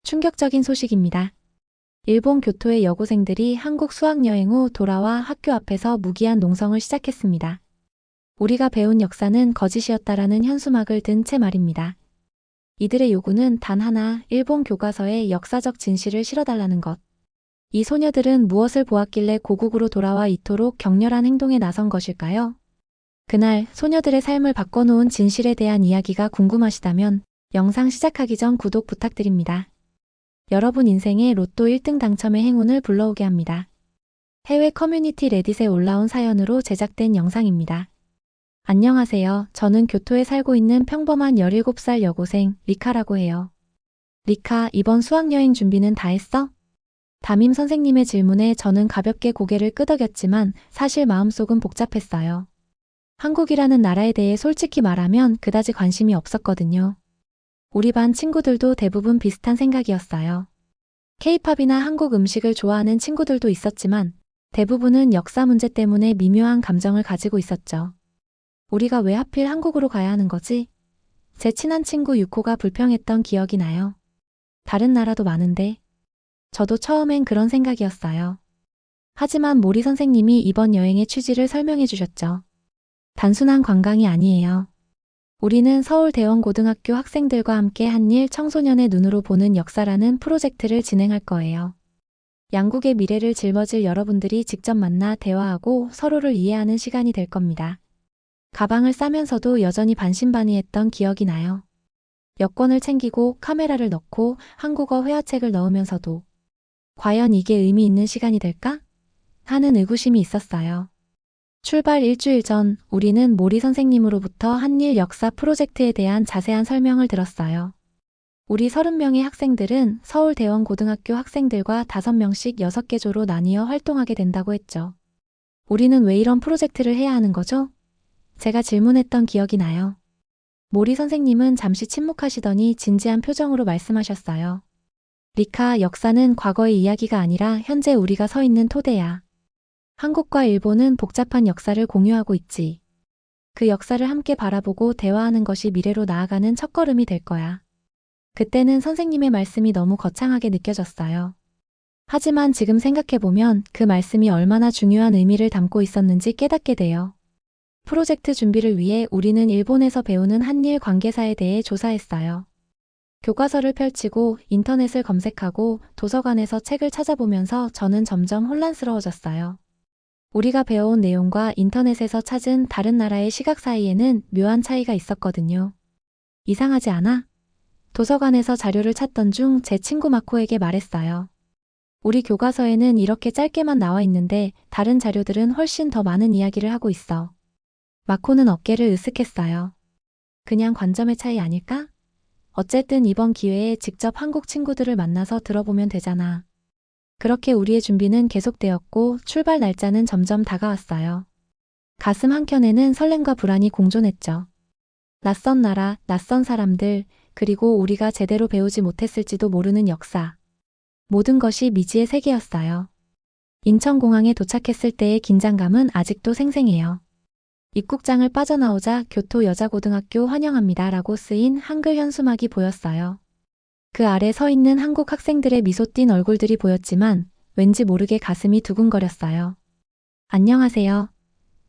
충격적인 소식입니다. 일본 교토의 여고생들이 한국 수학여행 후 돌아와 학교 앞에서 무기한 농성을 시작했습니다. 우리가 배운 역사는 거짓이었다라는 현수막을 든 채 말입니다. 이들의 요구는 단 하나, 일본 교과서에 역사적 진실을 실어달라는 것. 이 소녀들은 무엇을 보았길래 고국으로 돌아와 이토록 격렬한 행동에 나선 것일까요? 그날 소녀들의 삶을 바꿔놓은 진실에 대한 이야기가 궁금하시다면 영상 시작하기 전 구독 부탁드립니다. 여러분 인생의 로또 1등 당첨의 행운을 불러오게 합니다. 해외 커뮤니티 레딧에 올라온 사연으로 제작된 영상입니다. 안녕하세요. 저는 교토에 살고 있는 평범한 17살 여고생 리카라고 해요. 리카, 이번 수학여행 준비는 다 했어? 담임 선생님의 질문에 저는 가볍게 고개를 끄덕였지만 사실 마음속은 복잡했어요. 한국이라는 나라에 대해 솔직히 말하면 그다지 관심이 없었거든요. 우리 반 친구들도 대부분 비슷한 생각이었어요. K-팝이나 한국 음식을 좋아하는 친구들도 있었지만 대부분은 역사 문제 때문에 미묘한 감정을 가지고 있었죠. 우리가 왜 하필 한국으로 가야 하는 거지? 제 친한 친구 유코가 불평했던 기억이 나요. 다른 나라도 많은데. 저도 처음엔 그런 생각이었어요. 하지만 모리 선생님이 이번 여행의 취지를 설명해 주셨죠. 단순한 관광이 아니에요. 우리는 서울대원고등학교 학생들과 함께 한일 청소년의 눈으로 보는 역사라는 프로젝트를 진행할 거예요. 양국의 미래를 짊어질 여러분들이 직접 만나 대화하고 서로를 이해하는 시간이 될 겁니다. 가방을 싸면서도 여전히 반신반의했던 기억이 나요. 여권을 챙기고 카메라를 넣고 한국어 회화책을 넣으면서도 과연 이게 의미 있는 시간이 될까? 하는 의구심이 있었어요. 출발 일주일 전 우리는 모리 선생님으로부터 한일 역사 프로젝트에 대한 자세한 설명을 들었어요. 우리 30명의 학생들은 서울대원고등학교 학생들과 5명씩 6개 조로 나뉘어 활동하게 된다고 했죠. 우리는 왜 이런 프로젝트를 해야 하는 거죠? 제가 질문했던 기억이 나요. 모리 선생님은 잠시 침묵하시더니 진지한 표정으로 말씀하셨어요. 리카, 역사는 과거의 이야기가 아니라 현재 우리가 서 있는 토대야. 한국과 일본은 복잡한 역사를 공유하고 있지. 그 역사를 함께 바라보고 대화하는 것이 미래로 나아가는 첫걸음이 될 거야. 그때는 선생님의 말씀이 너무 거창하게 느껴졌어요. 하지만 지금 생각해보면 그 말씀이 얼마나 중요한 의미를 담고 있었는지 깨닫게 돼요. 프로젝트 준비를 위해 우리는 일본에서 배우는 한일 관계사에 대해 조사했어요. 교과서를 펼치고 인터넷을 검색하고 도서관에서 책을 찾아보면서 저는 점점 혼란스러워졌어요. 우리가 배워온 내용과 인터넷에서 찾은 다른 나라의 시각 사이에는 묘한 차이가 있었거든요. 이상하지 않아? 도서관에서 자료를 찾던 중 제 친구 마코에게 말했어요. 우리 교과서에는 이렇게 짧게만 나와 있는데 다른 자료들은 훨씬 더 많은 이야기를 하고 있어. 마코는 어깨를 으쓱했어요. 그냥 관점의 차이 아닐까? 어쨌든 이번 기회에 직접 한국 친구들을 만나서 들어보면 되잖아. 그렇게 우리의 준비는 계속되었고 출발 날짜는 점점 다가왔어요. 가슴 한켠에는 설렘과 불안이 공존했죠. 낯선 나라, 낯선 사람들, 그리고 우리가 제대로 배우지 못했을지도 모르는 역사. 모든 것이 미지의 세계였어요. 인천공항에 도착했을 때의 긴장감은 아직도 생생해요. 입국장을 빠져나오자 교토 여자고등학교 환영합니다 라고 쓰인 한글 현수막이 보였어요. 그 아래 서 있는 한국 학생들의 미소 띤 얼굴들이 보였지만 왠지 모르게 가슴이 두근거렸어요. 안녕하세요.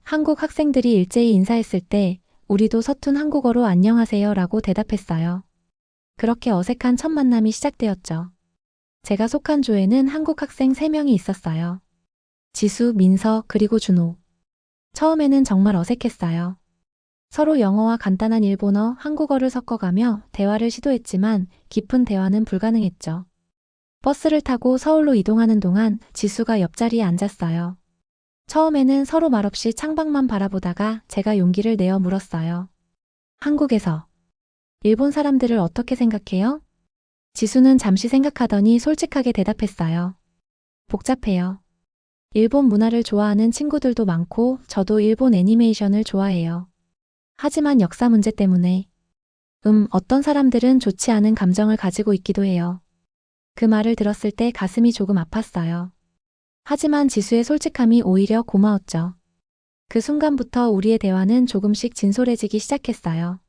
한국 학생들이 일제히 인사했을 때 우리도 서툰 한국어로 안녕하세요 라고 대답했어요. 그렇게 어색한 첫 만남이 시작되었죠. 제가 속한 조에는 한국 학생 3명이 있었어요. 지수, 민서, 그리고 준호. 처음에는 정말 어색했어요. 서로 영어와 간단한 일본어, 한국어를 섞어가며 대화를 시도했지만 깊은 대화는 불가능했죠. 버스를 타고 서울로 이동하는 동안 지수가 옆자리에 앉았어요. 처음에는 서로 말없이 창밖만 바라보다가 제가 용기를 내어 물었어요. 한국에서 일본 사람들을 어떻게 생각해요? 지수는 잠시 생각하더니 솔직하게 대답했어요. 복잡해요. 일본 문화를 좋아하는 친구들도 많고 저도 일본 애니메이션을 좋아해요. 하지만 역사 문제 때문에 어떤 사람들은 좋지 않은 감정을 가지고 있기도 해요. 그 말을 들었을 때 가슴이 조금 아팠어요. 하지만 지수의 솔직함이 오히려 고마웠죠. 그 순간부터 우리의 대화는 조금씩 진솔해지기 시작했어요.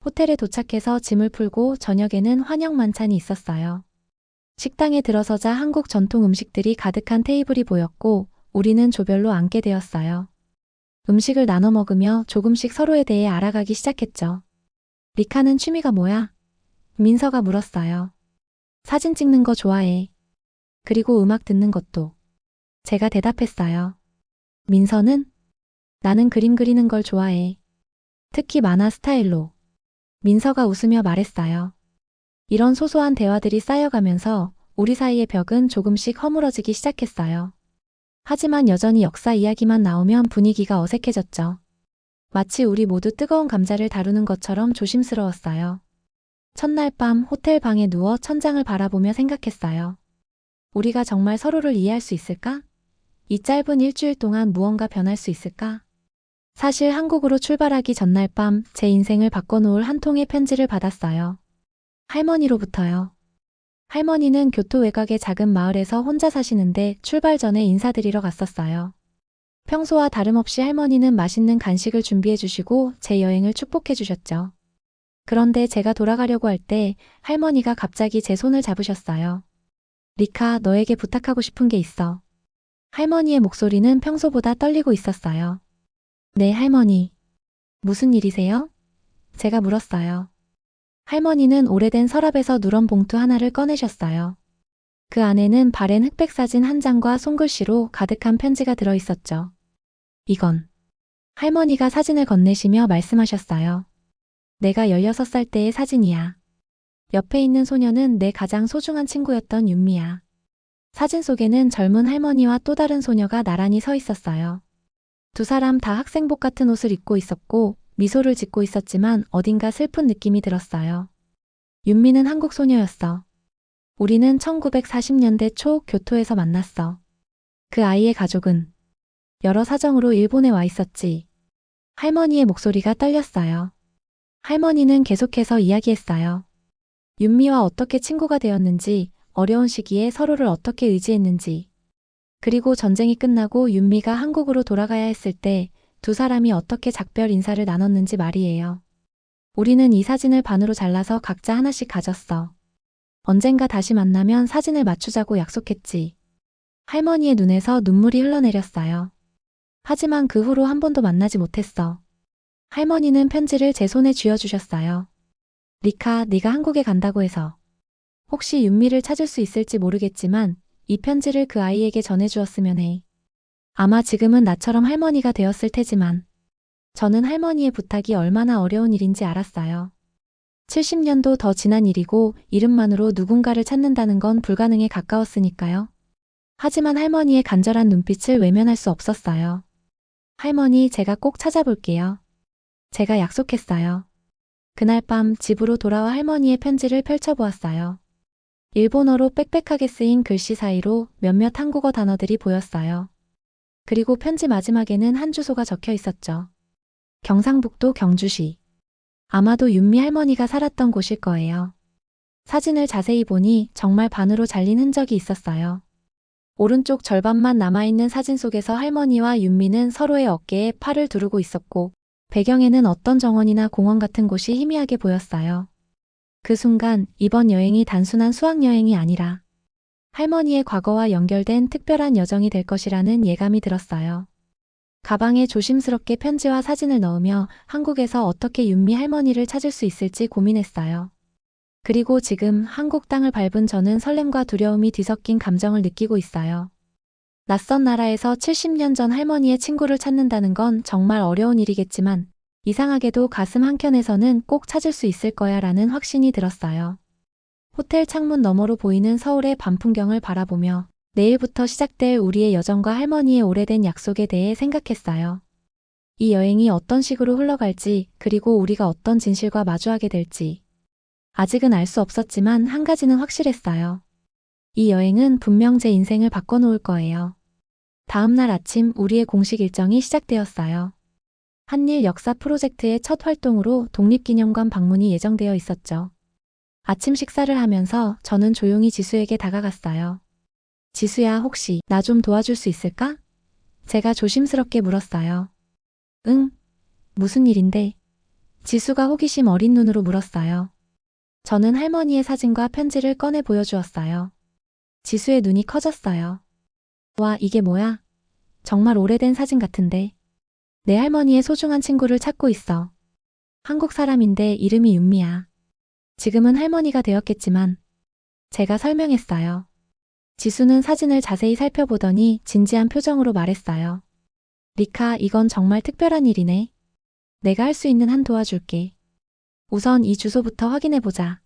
호텔에 도착해서 짐을 풀고 저녁에는 환영 만찬이 있었어요. 식당에 들어서자 한국 전통 음식들이 가득한 테이블이 보였고 우리는 조별로 앉게 되었어요. 음식을 나눠 먹으며 조금씩 서로에 대해 알아가기 시작했죠. 리카는 취미가 뭐야? 민서가 물었어요. 사진 찍는 거 좋아해. 그리고 음악 듣는 것도. 제가 대답했어요. 민서는? 나는 그림 그리는 걸 좋아해. 특히 만화 스타일로. 민서가 웃으며 말했어요. 이런 소소한 대화들이 쌓여가면서 우리 사이의 벽은 조금씩 허물어지기 시작했어요. 하지만 여전히 역사 이야기만 나오면 분위기가 어색해졌죠. 마치 우리 모두 뜨거운 감자를 다루는 것처럼 조심스러웠어요. 첫날 밤 호텔 방에 누워 천장을 바라보며 생각했어요. 우리가 정말 서로를 이해할 수 있을까? 이 짧은 일주일 동안 무언가 변할 수 있을까? 사실 한국으로 출발하기 전날 밤 제 인생을 바꿔놓을 한 통의 편지를 받았어요. 할머니로부터요. 할머니는 교토 외곽의 작은 마을에서 혼자 사시는데 출발 전에 인사드리러 갔었어요. 평소와 다름없이 할머니는 맛있는 간식을 준비해 주시고 제 여행을 축복해 주셨죠. 그런데 제가 돌아가려고 할 때 할머니가 갑자기 제 손을 잡으셨어요. 리카, 너에게 부탁하고 싶은 게 있어. 할머니의 목소리는 평소보다 떨리고 있었어요. 네, 할머니. 무슨 일이세요? 제가 물었어요. 할머니는 오래된 서랍에서 누런 봉투 하나를 꺼내셨어요. 그 안에는 바랜 흑백 사진 한 장과 손글씨로 가득한 편지가 들어 있었죠. 이건. 할머니가 사진을 건네시며 말씀하셨어요. 내가 16살 때의 사진이야. 옆에 있는 소녀는 내 가장 소중한 친구였던 윤미야. 사진 속에는 젊은 할머니와 또 다른 소녀가 나란히 서 있었어요. 두 사람 다 학생복 같은 옷을 입고 있었고 미소를 짓고 있었지만 어딘가 슬픈 느낌이 들었어요. 윤미는 한국 소녀였어. 우리는 1940년대 초 교토에서 만났어. 그 아이의 가족은 여러 사정으로 일본에 와 있었지. 할머니의 목소리가 떨렸어요. 할머니는 계속해서 이야기했어요. 윤미와 어떻게 친구가 되었는지, 어려운 시기에 서로를 어떻게 의지했는지. 그리고 전쟁이 끝나고 윤미가 한국으로 돌아가야 했을 때 두 사람이 어떻게 작별 인사를 나눴는지 말이에요. 우리는 이 사진을 반으로 잘라서 각자 하나씩 가졌어. 언젠가 다시 만나면 사진을 맞추자고 약속했지. 할머니의 눈에서 눈물이 흘러내렸어요. 하지만 그 후로 한 번도 만나지 못했어. 할머니는 편지를 제 손에 쥐어주셨어요. 리카, 네가 한국에 간다고 해서. 혹시 윤미를 찾을 수 있을지 모르겠지만 이 편지를 그 아이에게 전해주었으면 해. 아마 지금은 나처럼 할머니가 되었을 테지만 저는 할머니의 부탁이 얼마나 어려운 일인지 알았어요. 70년도 더 지난 일이고 이름만으로 누군가를 찾는다는 건 불가능에 가까웠으니까요. 하지만 할머니의 간절한 눈빛을 외면할 수 없었어요. 할머니, 제가 꼭 찾아볼게요. 제가 약속했어요. 그날 밤 집으로 돌아와 할머니의 편지를 펼쳐보았어요. 일본어로 빽빽하게 쓰인 글씨 사이로 몇몇 한국어 단어들이 보였어요. 그리고 편지 마지막에는 한 주소가 적혀 있었죠. 경상북도 경주시. 아마도 윤미 할머니가 살았던 곳일 거예요. 사진을 자세히 보니 정말 반으로 잘린 흔적이 있었어요. 오른쪽 절반만 남아있는 사진 속에서 할머니와 윤미는 서로의 어깨에 팔을 두르고 있었고 배경에는 어떤 정원이나 공원 같은 곳이 희미하게 보였어요. 그 순간 이번 여행이 단순한 수학여행이 아니라 할머니의 과거와 연결된 특별한 여정이 될 것이라는 예감이 들었어요. 가방에 조심스럽게 편지와 사진을 넣으며 한국에서 어떻게 윤미 할머니를 찾을 수 있을지 고민했어요. 그리고 지금 한국 땅을 밟은 저는 설렘과 두려움이 뒤섞인 감정을 느끼고 있어요. 낯선 나라에서 70년 전 할머니의 친구를 찾는다는 건 정말 어려운 일이겠지만 이상하게도 가슴 한켠에서는 꼭 찾을 수 있을 거야 라는 확신이 들었어요. 호텔 창문 너머로 보이는 서울의 밤 풍경을 바라보며 내일부터 시작될 우리의 여정과 할머니의 오래된 약속에 대해 생각했어요. 이 여행이 어떤 식으로 흘러갈지 그리고 우리가 어떤 진실과 마주하게 될지 아직은 알 수 없었지만 한 가지는 확실했어요. 이 여행은 분명 제 인생을 바꿔놓을 거예요. 다음 날 아침 우리의 공식 일정이 시작되었어요. 한일 역사 프로젝트의 첫 활동으로 독립기념관 방문이 예정되어 있었죠. 아침 식사를 하면서 저는 조용히 지수에게 다가갔어요. 지수야, 혹시 나 좀 도와줄 수 있을까? 제가 조심스럽게 물었어요. 응? 무슨 일인데? 지수가 호기심 어린 눈으로 물었어요. 저는 할머니의 사진과 편지를 꺼내 보여주었어요. 지수의 눈이 커졌어요. 와, 이게 뭐야? 정말 오래된 사진 같은데. 내 할머니의 소중한 친구를 찾고 있어. 한국 사람인데 이름이 윤미야. 지금은 할머니가 되었겠지만 제가 설명했어요. 지수는 사진을 자세히 살펴보더니 진지한 표정으로 말했어요. 리카, 이건 정말 특별한 일이네. 내가 할 수 있는 한 도와줄게. 우선 이 주소부터 확인해보자.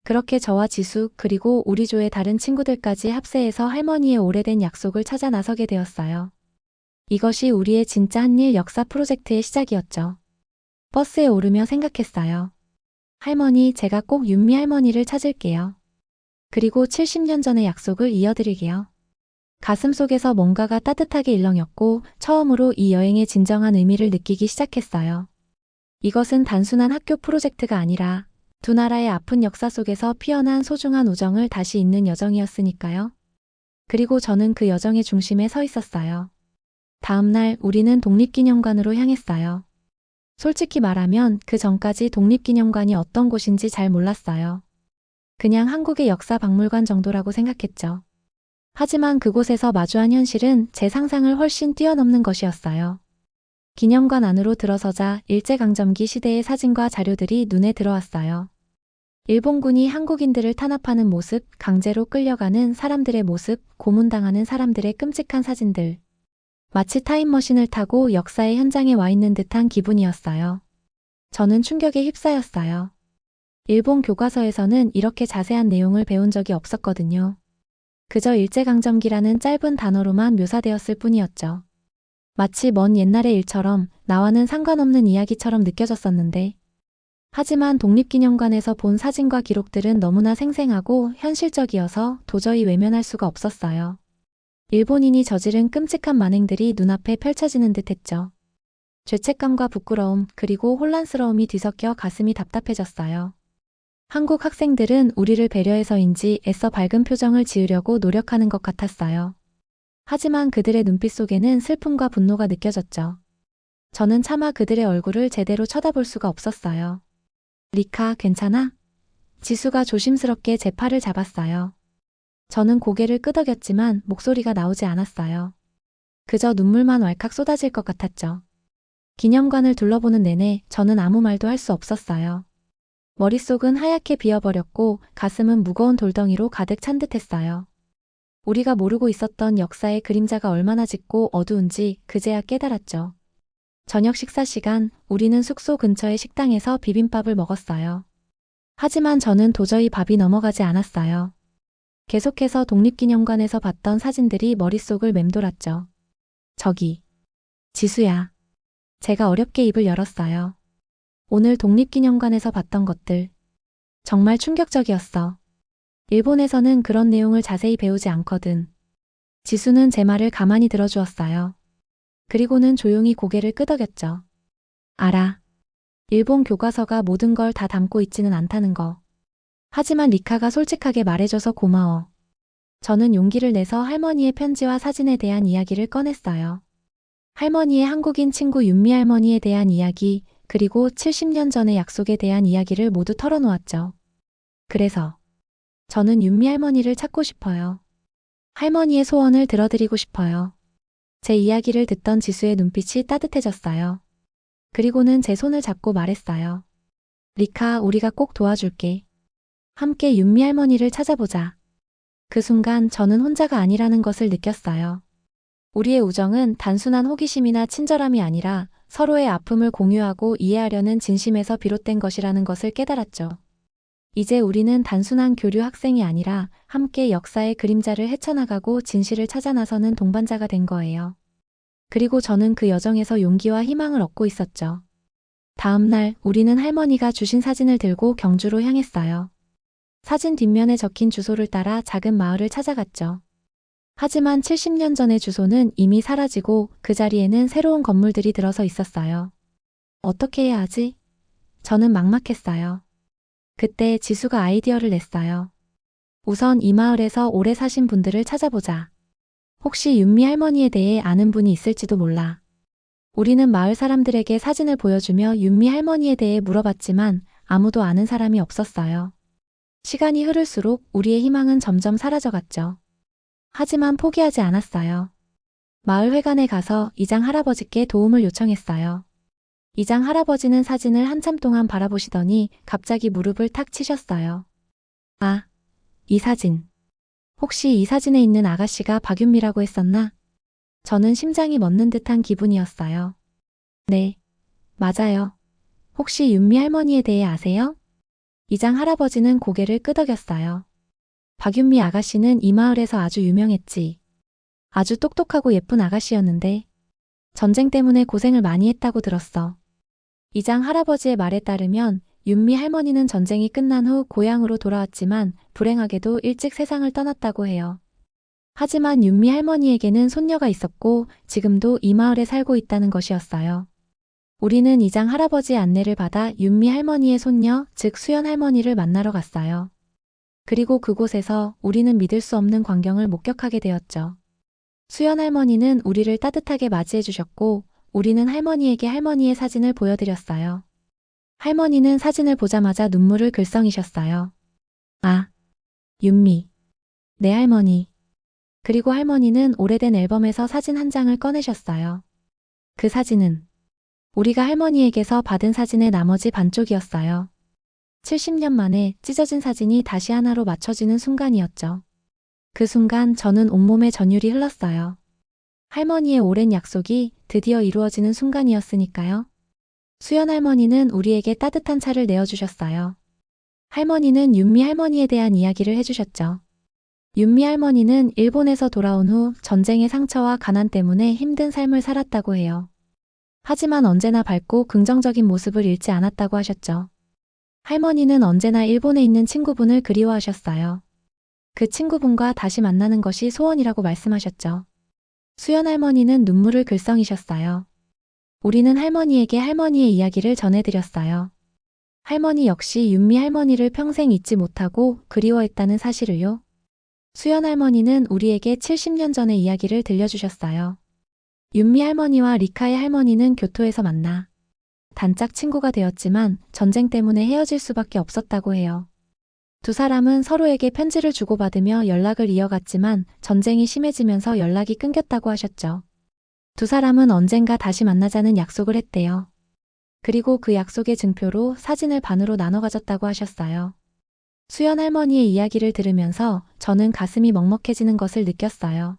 그렇게 저와 지수 그리고 우리 조의 다른 친구들까지 합세해서 할머니의 오래된 약속을 찾아 나서게 되었어요. 이것이 우리의 진짜 한일 역사 프로젝트의 시작이었죠. 버스에 오르며 생각했어요. 할머니, 제가 꼭 윤미 할머니를 찾을게요. 그리고 70년 전의 약속을 이어드리게요. 가슴속에서 뭔가가 따뜻하게 일렁였고 처음으로 이 여행의 진정한 의미를 느끼기 시작했어요. 이것은 단순한 학교 프로젝트가 아니라 두 나라의 아픈 역사 속에서 피어난 소중한 우정을 다시 잇는 여정이었으니까요. 그리고 저는 그 여정의 중심에 서 있었어요. 다음 날 우리는 독립기념관으로 향했어요. 솔직히 말하면 그 전까지 독립기념관이 어떤 곳인지 잘 몰랐어요. 그냥 한국의 역사 박물관 정도라고 생각했죠. 하지만 그곳에서 마주한 현실은 제 상상을 훨씬 뛰어넘는 것이었어요. 기념관 안으로 들어서자 일제강점기 시대의 사진과 자료들이 눈에 들어왔어요. 일본군이 한국인들을 탄압하는 모습, 강제로 끌려가는 사람들의 모습, 고문당하는 사람들의 끔찍한 사진들. 마치 타임머신을 타고 역사의 현장에 와 있는 듯한 기분이었어요. 저는 충격에 휩싸였어요. 일본 교과서에서는 이렇게 자세한 내용을 배운 적이 없었거든요. 그저 일제강점기라는 짧은 단어로만 묘사되었을 뿐이었죠. 마치 먼 옛날의 일처럼 나와는 상관없는 이야기처럼 느껴졌었는데, 하지만 독립기념관에서 본 사진과 기록들은 너무나 생생하고 현실적이어서 도저히 외면할 수가 없었어요. 일본인이 저지른 끔찍한 만행들이 눈앞에 펼쳐지는 듯했죠. 죄책감과 부끄러움 그리고 혼란스러움이 뒤섞여 가슴이 답답해졌어요. 한국 학생들은 우리를 배려해서인지 애써 밝은 표정을 지으려고 노력하는 것 같았어요. 하지만 그들의 눈빛 속에는 슬픔과 분노가 느껴졌죠. 저는 차마 그들의 얼굴을 제대로 쳐다볼 수가 없었어요. 리카, 괜찮아? 지수가 조심스럽게 제 팔을 잡았어요. 저는 고개를 끄덕였지만 목소리가 나오지 않았어요. 그저 눈물만 왈칵 쏟아질 것 같았죠. 기념관을 둘러보는 내내 저는 아무 말도 할 수 없었어요. 머릿속은 하얗게 비어버렸고 가슴은 무거운 돌덩이로 가득 찬 듯했어요. 우리가 모르고 있었던 역사의 그림자가 얼마나 짙고 어두운지 그제야 깨달았죠. 저녁 식사 시간, 우리는 숙소 근처의 식당에서 비빔밥을 먹었어요. 하지만 저는 도저히 밥이 넘어가지 않았어요. 계속해서 독립기념관에서 봤던 사진들이 머릿속을 맴돌았죠. 저기, 지수야. 제가 어렵게 입을 열었어요. 오늘 독립기념관에서 봤던 것들. 정말 충격적이었어. 일본에서는 그런 내용을 자세히 배우지 않거든. 지수는 제 말을 가만히 들어주었어요. 그리고는 조용히 고개를 끄덕였죠. 알아. 일본 교과서가 모든 걸 다 담고 있지는 않다는 거. 하지만 리카가 솔직하게 말해줘서 고마워. 저는 용기를 내서 할머니의 편지와 사진에 대한 이야기를 꺼냈어요. 할머니의 한국인 친구 윤미 할머니에 대한 이야기, 그리고 70년 전의 약속에 대한 이야기를 모두 털어놓았죠. 그래서 저는 윤미 할머니를 찾고 싶어요. 할머니의 소원을 들어드리고 싶어요. 제 이야기를 듣던 지수의 눈빛이 따뜻해졌어요. 그리고는 제 손을 잡고 말했어요. 리카, 우리가 꼭 도와줄게. 함께 윤미 할머니를 찾아보자. 그 순간 저는 혼자가 아니라는 것을 느꼈어요. 우리의 우정은 단순한 호기심이나 친절함이 아니라 서로의 아픔을 공유하고 이해하려는 진심에서 비롯된 것이라는 것을 깨달았죠. 이제 우리는 단순한 교류 학생이 아니라 함께 역사의 그림자를 헤쳐나가고 진실을 찾아 나서는 동반자가 된 거예요. 그리고 저는 그 여정에서 용기와 희망을 얻고 있었죠. 다음 날 우리는 할머니가 주신 사진을 들고 경주로 향했어요. 사진 뒷면에 적힌 주소를 따라 작은 마을을 찾아갔죠. 하지만 70년 전의 주소는 이미 사라지고 그 자리에는 새로운 건물들이 들어서 있었어요. 어떻게 해야 하지? 저는 막막했어요. 그때 지수가 아이디어를 냈어요. 우선 이 마을에서 오래 사신 분들을 찾아보자. 혹시 윤미 할머니에 대해 아는 분이 있을지도 몰라. 우리는 마을 사람들에게 사진을 보여주며 윤미 할머니에 대해 물어봤지만 아무도 아는 사람이 없었어요. 시간이 흐를수록 우리의 희망은 점점 사라져갔죠. 하지만 포기하지 않았어요. 마을 회관에 가서 이장 할아버지께 도움을 요청했어요. 이장 할아버지는 사진을 한참 동안 바라보시더니 갑자기 무릎을 탁 치셨어요. 아, 이 사진. 혹시 이 사진에 있는 아가씨가 박윤미라고 했었나? 저는 심장이 멎는 듯한 기분이었어요. 네, 맞아요. 혹시 윤미 할머니에 대해 아세요? 이장 할아버지는 고개를 끄덕였어요. 박윤미 아가씨는 이 마을에서 아주 유명했지. 아주 똑똑하고 예쁜 아가씨였는데 전쟁 때문에 고생을 많이 했다고 들었어. 이장 할아버지의 말에 따르면 윤미 할머니는 전쟁이 끝난 후 고향으로 돌아왔지만 불행하게도 일찍 세상을 떠났다고 해요. 하지만 윤미 할머니에게는 손녀가 있었고 지금도 이 마을에 살고 있다는 것이었어요. 우리는 이장 할아버지의 안내를 받아 윤미 할머니의 손녀, 즉 수연 할머니를 만나러 갔어요. 그리고 그곳에서 우리는 믿을 수 없는 광경을 목격하게 되었죠. 수연 할머니는 우리를 따뜻하게 맞이해 주셨고 우리는 할머니에게 할머니의 사진을 보여드렸어요. 할머니는 사진을 보자마자 눈물을 글썽이셨어요. 아, 윤미. 내 할머니. 그리고 할머니는 오래된 앨범에서 사진 한 장을 꺼내셨어요. 그 사진은 우리가 할머니에게서 받은 사진의 나머지 반쪽이었어요. 70년 만에 찢어진 사진이 다시 하나로 맞춰지는 순간이었죠. 그 순간 저는 온몸에 전율이 흘렀어요. 할머니의 오랜 약속이 드디어 이루어지는 순간이었으니까요. 수연 할머니는 우리에게 따뜻한 차를 내어주셨어요. 할머니는 윤미 할머니에 대한 이야기를 해주셨죠. 윤미 할머니는 일본에서 돌아온 후 전쟁의 상처와 가난 때문에 힘든 삶을 살았다고 해요. 하지만 언제나 밝고 긍정적인 모습을 잃지 않았다고 하셨죠. 할머니는 언제나 일본에 있는 친구분을 그리워하셨어요. 그 친구분과 다시 만나는 것이 소원이라고 말씀하셨죠. 수연 할머니는 눈물을 글썽이셨어요. 우리는 할머니에게 할머니의 이야기를 전해드렸어요. 할머니 역시 윤미 할머니를 평생 잊지 못하고 그리워했다는 사실을요. 수연 할머니는 우리에게 70년 전의 이야기를 들려주셨어요. 윤미 할머니와 리카의 할머니는 교토에서 만나 단짝 친구가 되었지만 전쟁 때문에 헤어질 수밖에 없었다고 해요. 두 사람은 서로에게 편지를 주고받으며 연락을 이어갔지만 전쟁이 심해지면서 연락이 끊겼다고 하셨죠. 두 사람은 언젠가 다시 만나자는 약속을 했대요. 그리고 그 약속의 증표로 사진을 반으로 나눠 가졌다고 하셨어요. 수연 할머니의 이야기를 들으면서 저는 가슴이 먹먹해지는 것을 느꼈어요.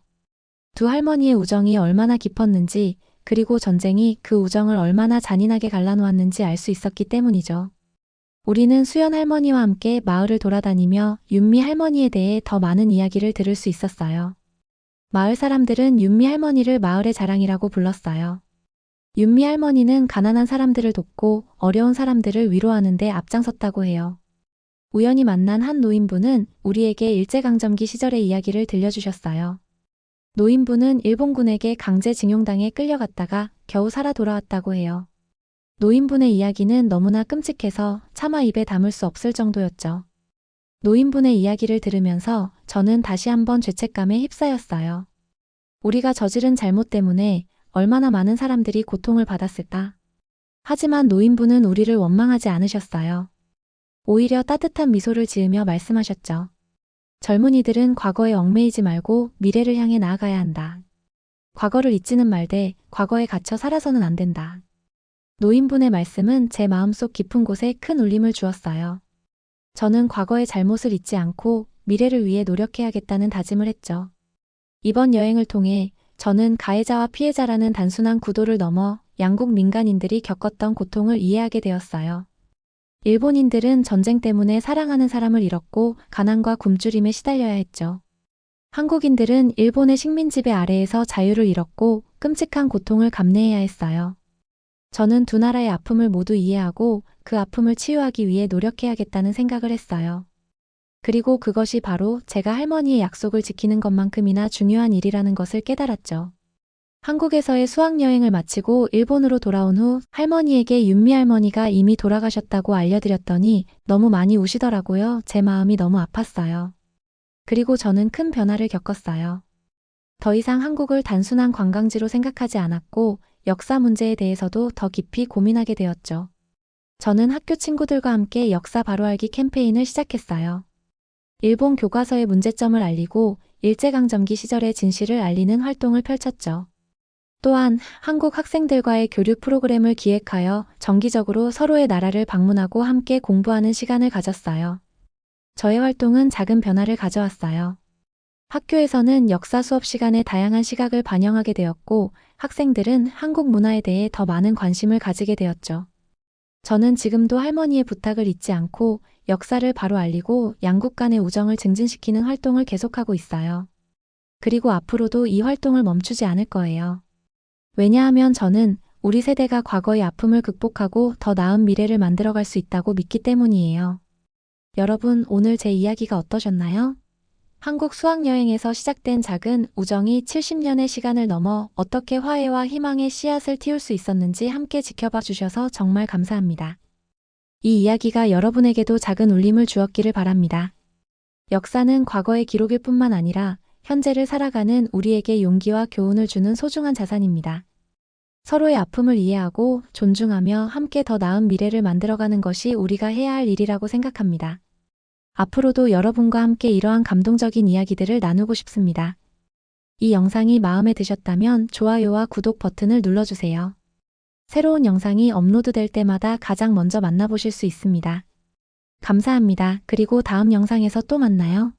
두 할머니의 우정이 얼마나 깊었는지 그리고 전쟁이 그 우정을 얼마나 잔인하게 갈라놓았는지 알 수 있었기 때문이죠. 우리는 수연 할머니와 함께 마을을 돌아다니며 윤미 할머니에 대해 더 많은 이야기를 들을 수 있었어요. 마을 사람들은 윤미 할머니를 마을의 자랑이라고 불렀어요. 윤미 할머니는 가난한 사람들을 돕고 어려운 사람들을 위로하는 데 앞장섰다고 해요. 우연히 만난 한 노인분은 우리에게 일제강점기 시절의 이야기를 들려주셨어요. 노인분은 일본군에게 강제징용당해 끌려갔다가 겨우 살아 돌아왔다고 해요. 노인분의 이야기는 너무나 끔찍해서 차마 입에 담을 수 없을 정도였죠. 노인분의 이야기를 들으면서 저는 다시 한번 죄책감에 휩싸였어요. 우리가 저지른 잘못 때문에 얼마나 많은 사람들이 고통을 받았을까. 하지만 노인분은 우리를 원망하지 않으셨어요. 오히려 따뜻한 미소를 지으며 말씀하셨죠. 젊은이들은 과거에 얽매이지 말고 미래를 향해 나아가야 한다. 과거를 잊지는 말되 과거에 갇혀 살아서는 안 된다. 노인분의 말씀은 제 마음속 깊은 곳에 큰 울림을 주었어요. 저는 과거의 잘못을 잊지 않고 미래를 위해 노력해야겠다는 다짐을 했죠. 이번 여행을 통해 저는 가해자와 피해자라는 단순한 구도를 넘어 양국 민간인들이 겪었던 고통을 이해하게 되었어요. 일본인들은 전쟁 때문에 사랑하는 사람을 잃었고 가난과 굶주림에 시달려야 했죠. 한국인들은 일본의 식민지배 아래에서 자유를 잃었고 끔찍한 고통을 감내해야 했어요. 저는 두 나라의 아픔을 모두 이해하고 그 아픔을 치유하기 위해 노력해야겠다는 생각을 했어요. 그리고 그것이 바로 제가 할머니의 약속을 지키는 것만큼이나 중요한 일이라는 것을 깨달았죠. 한국에서의 수학여행을 마치고 일본으로 돌아온 후 할머니에게 윤미 할머니가 이미 돌아가셨다고 알려드렸더니 너무 많이 우시더라고요. 제 마음이 너무 아팠어요. 그리고 저는 큰 변화를 겪었어요. 더 이상 한국을 단순한 관광지로 생각하지 않았고 역사 문제에 대해서도 더 깊이 고민하게 되었죠. 저는 학교 친구들과 함께 역사 바로 알기 캠페인을 시작했어요. 일본 교과서의 문제점을 알리고 일제강점기 시절의 진실을 알리는 활동을 펼쳤죠. 또한 한국 학생들과의 교류 프로그램을 기획하여 정기적으로 서로의 나라를 방문하고 함께 공부하는 시간을 가졌어요. 저의 활동은 작은 변화를 가져왔어요. 학교에서는 역사 수업 시간에 다양한 시각을 반영하게 되었고, 학생들은 한국 문화에 대해 더 많은 관심을 가지게 되었죠. 저는 지금도 할머니의 부탁을 잊지 않고 역사를 바로 알리고 양국 간의 우정을 증진시키는 활동을 계속하고 있어요. 그리고 앞으로도 이 활동을 멈추지 않을 거예요. 왜냐하면 저는 우리 세대가 과거의 아픔을 극복하고 더 나은 미래를 만들어갈 수 있다고 믿기 때문이에요. 여러분, 오늘 제 이야기가 어떠셨나요? 한국 수학여행에서 시작된 작은 우정이 70년의 시간을 넘어 어떻게 화해와 희망의 씨앗을 틔울 수 있었는지 함께 지켜봐 주셔서 정말 감사합니다. 이 이야기가 여러분에게도 작은 울림을 주었기를 바랍니다. 역사는 과거의 기록일 뿐만 아니라 현재를 살아가는 우리에게 용기와 교훈을 주는 소중한 자산입니다. 서로의 아픔을 이해하고 존중하며 함께 더 나은 미래를 만들어가는 것이 우리가 해야 할 일이라고 생각합니다. 앞으로도 여러분과 함께 이러한 감동적인 이야기들을 나누고 싶습니다. 이 영상이 마음에 드셨다면 좋아요와 구독 버튼을 눌러주세요. 새로운 영상이 업로드될 때마다 가장 먼저 만나보실 수 있습니다. 감사합니다. 그리고 다음 영상에서 또 만나요.